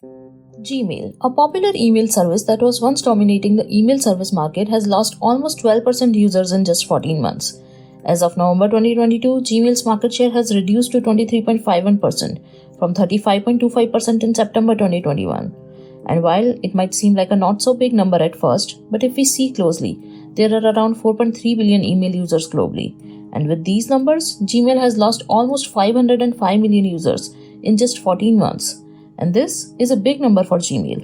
Gmail, a popular email service that was once dominating the email service market, has lost almost 12% users in just 14 months. As of November 2022, Gmail's market share has reduced to 23.51% from 35.25% in September 2021. And while it might seem like a not so big number at first, but if we see closely, there are around 4.3 billion email users globally. And with these numbers, Gmail has lost almost 505 million users in just 14 months. And this is a big number for Gmail.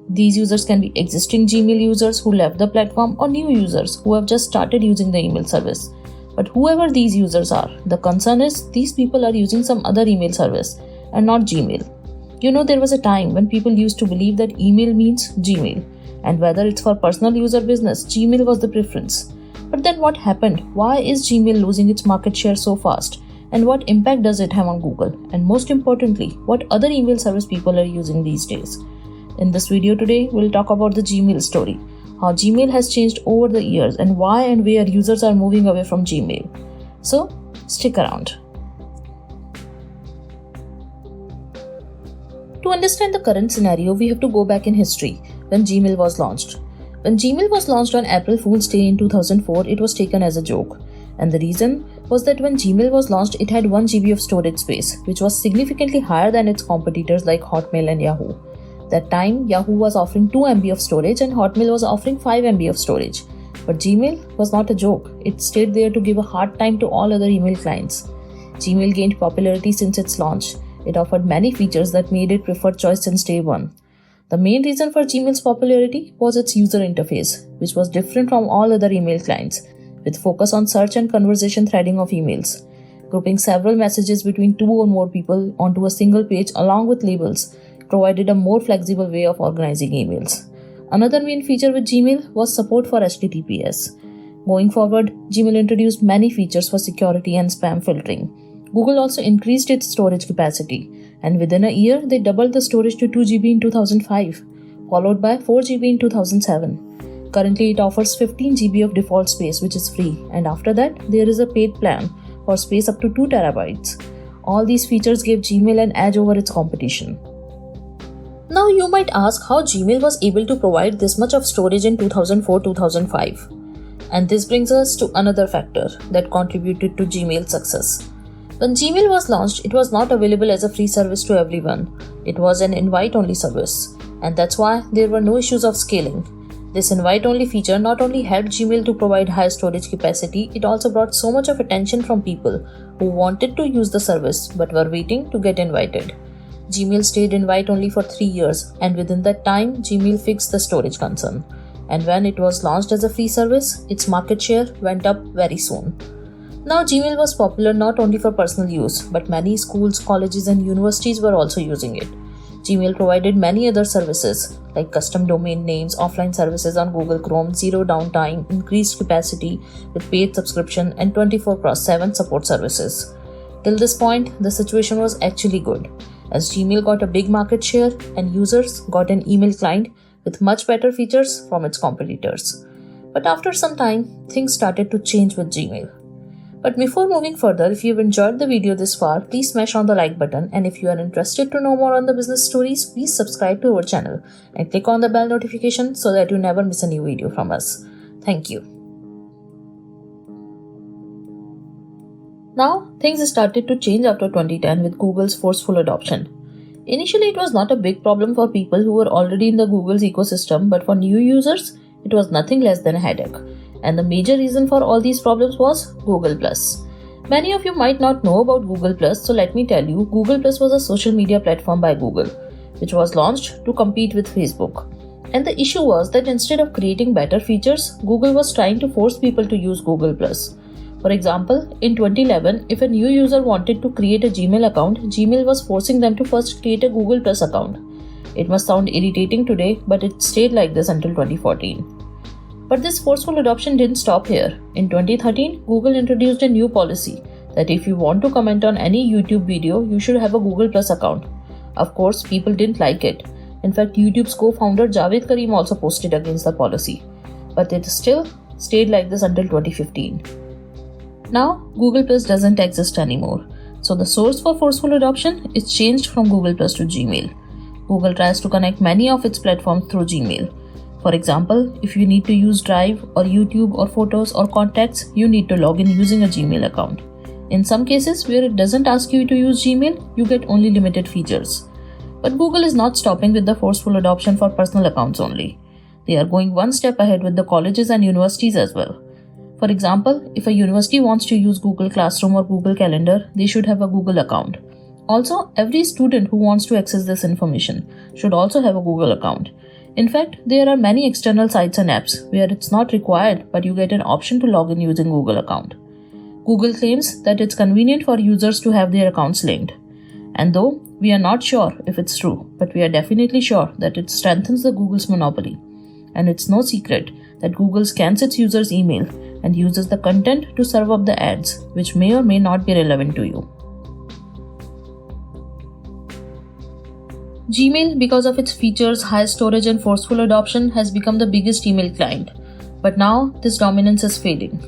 These users can be existing Gmail users who left the platform or new users who have just started using the email service. But whoever these users are, the concern is these people are using some other email service and not Gmail. There was a time when people used to believe that email means Gmail, and whether it's for personal use or business, Gmail was the preference. But then what happened? Why is Gmail losing its market share so fast? And what impact does it have on Google? And most importantly, what other email service people are using these days? In this video today, we'll talk about the Gmail story, how Gmail has changed over the years, and why and where users are moving away from Gmail. So, stick around. To understand the current scenario, we have to go back in history when Gmail was launched. When Gmail was launched on April Fool's Day in 2004, it was taken as a joke. And the reason was that when Gmail was launched, it had 1 GB of storage space, which was significantly higher than its competitors like Hotmail and Yahoo. That time, Yahoo was offering 2 MB of storage and Hotmail was offering 5 MB of storage. But Gmail was not a joke. It stayed there to give a hard time to all other email clients. Gmail gained popularity since its launch. It offered many features that made it preferred choice since day one. The main reason for Gmail's popularity was its user interface, which was different from all other email clients, with focus on search and conversation threading of emails. Grouping several messages between 2 or more people onto a single page along with labels provided a more flexible way of organizing emails. Another main feature with Gmail was support for HTTPS. Going forward, Gmail introduced many features for security and spam filtering. Google also increased its storage capacity, and within a year, they doubled the storage to 2 GB in 2005, followed by 4 GB in 2007. Currently, it offers 15 GB of default space, which is free, and after that, there is a paid plan for space up to 2 TB. All these features gave Gmail an edge over its competition. Now, you might ask how Gmail was able to provide this much of storage in 2004-2005. And this brings us to another factor that contributed to Gmail's success. When Gmail was launched, it was not available as a free service to everyone. It was an invite-only service, and that's why there were no issues of scaling. This invite-only feature not only helped Gmail to provide high storage capacity, it also brought so much of attention from people who wanted to use the service but were waiting to get invited. Gmail stayed invite-only for 3 years, and within that time, Gmail fixed the storage concern. And when it was launched as a free service, its market share went up very soon. Now, Gmail was popular not only for personal use, but many schools, colleges, and universities were also using it. Gmail provided many other services like custom domain names, offline services on Google Chrome, zero downtime, increased capacity with paid subscription, and 24/7 support services. Till this point, the situation was actually good, as Gmail got a big market share and users got an email client with much better features from its competitors. But after some time, things started to change with Gmail. But before moving further, if you've enjoyed the video this far, please smash on the like button, and if you are interested to know more on the business stories, please subscribe to our channel and click on the bell notification so that you never miss a new video from us. Thank you. Now, things started to change after 2010 with Google's forceful adoption. Initially, it was not a big problem for people who were already in the Google's ecosystem, but for new users, it was nothing less than a headache. And the major reason for all these problems was Google+. Many of you might not know about Google+, so let me tell you, Google+ was a social media platform by Google, which was launched to compete with Facebook. And the issue was that instead of creating better features, Google was trying to force people to use Google+. For example, in 2011, if a new user wanted to create a Gmail account, Gmail was forcing them to first create a Google+ account. It must sound irritating today, but it stayed like this until 2014. But this forceful adoption didn't stop here. In 2013, Google introduced a new policy that if you want to comment on any YouTube video, you should have a Google+ account. Of course, people didn't like it. In fact, YouTube's co-founder Javed Karim also posted against the policy. But it still stayed like this until 2015. Now, Google+ doesn't exist anymore. So the source for forceful adoption is changed from Google+ to Gmail. Google tries to connect many of its platforms through Gmail. For example, if you need to use Drive or YouTube or Photos or Contacts, you need to log in using a Gmail account. In some cases where it doesn't ask you to use Gmail, you get only limited features. But Google is not stopping with the forceful adoption for personal accounts only. They are going one step ahead with the colleges and universities as well. For example, if a university wants to use Google Classroom or Google Calendar, they should have a Google account. Also, every student who wants to access this information should also have a Google account. In fact, there are many external sites and apps where it's not required, but you get an option to log in using Google account. Google claims that it's convenient for users to have their accounts linked. And though we are not sure if it's true, but we are definitely sure that it strengthens the Google's monopoly. And it's no secret that Google scans its users' email and uses the content to serve up the ads, which may or may not be relevant to you. Gmail, because of its features, high storage and forceful adoption, has become the biggest email client. But now, this dominance is fading.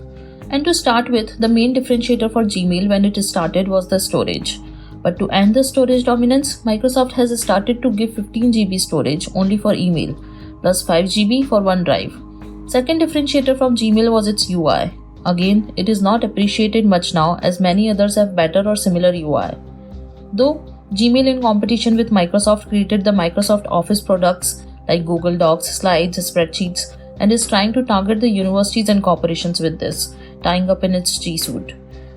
And to start with, the main differentiator for Gmail when it started was the storage. But to end the storage dominance, Microsoft has started to give 15 GB storage only for email, plus 5 GB for OneDrive. Second differentiator from Gmail was its UI. Again, it is not appreciated much now as many others have better or similar UI. Though, Gmail in competition with Microsoft created the Microsoft Office products like Google Docs, Slides, Spreadsheets, and is trying to target the universities and corporations with this, tying up in its G Suite.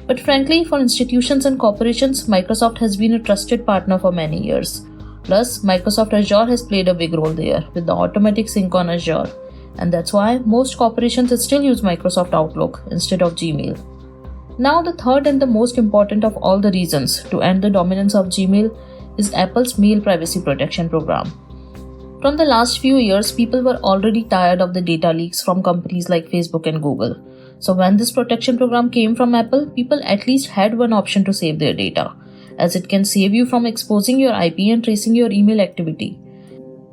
But frankly, for institutions and corporations, Microsoft has been a trusted partner for many years. Plus, Microsoft Azure has played a big role there with the automatic sync on Azure, and that's why most corporations still use Microsoft Outlook instead of Gmail. Now, the third and the most important of all the reasons to end the dominance of Gmail is Apple's Mail Privacy Protection Program. From the last few years, people were already tired of the data leaks from companies like Facebook and Google. So when this protection program came from Apple, people at least had one option to save their data, as it can save you from exposing your IP and tracing your email activity.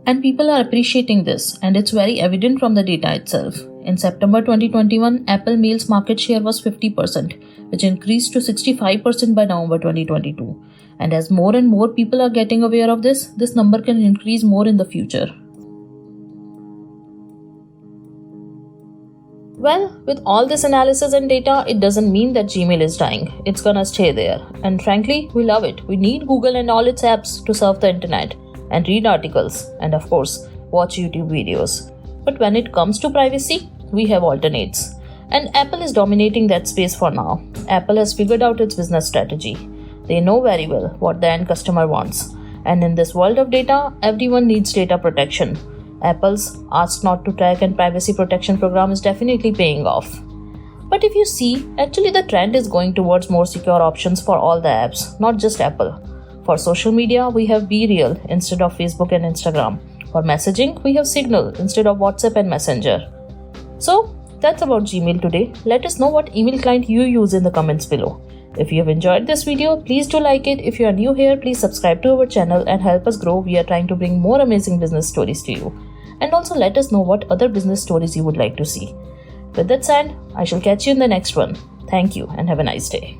And people are appreciating this, and it's very evident from the data itself. In September 2021, Apple Mail's market share was 50%, which increased to 65% by November 2022. And as more and more people are getting aware of this, this number can increase more in the future. Well, with all this analysis and data, it doesn't mean that Gmail is dying. It's gonna stay there. And frankly, we love it. We need Google and all its apps to surf the internet and read articles and of course, watch YouTube videos. But when it comes to privacy, we have alternates. And Apple is dominating that space for now. Apple has figured out its business strategy. They know very well what the end customer wants. And in this world of data, everyone needs data protection. Apple's Ask Not to Track and Privacy Protection program is definitely paying off. But if you see, actually the trend is going towards more secure options for all the apps, not just Apple. For social media, we have BeReal instead of Facebook and Instagram. For messaging, we have Signal instead of WhatsApp and Messenger. So, that's about Gmail today. Let us know what email client you use in the comments below. If you have enjoyed this video, please do like it. If you are new here, please subscribe to our channel and help us grow. We are trying to bring more amazing business stories to you. And also let us know what other business stories you would like to see. With that said, I shall catch you in the next one. Thank you and have a nice day.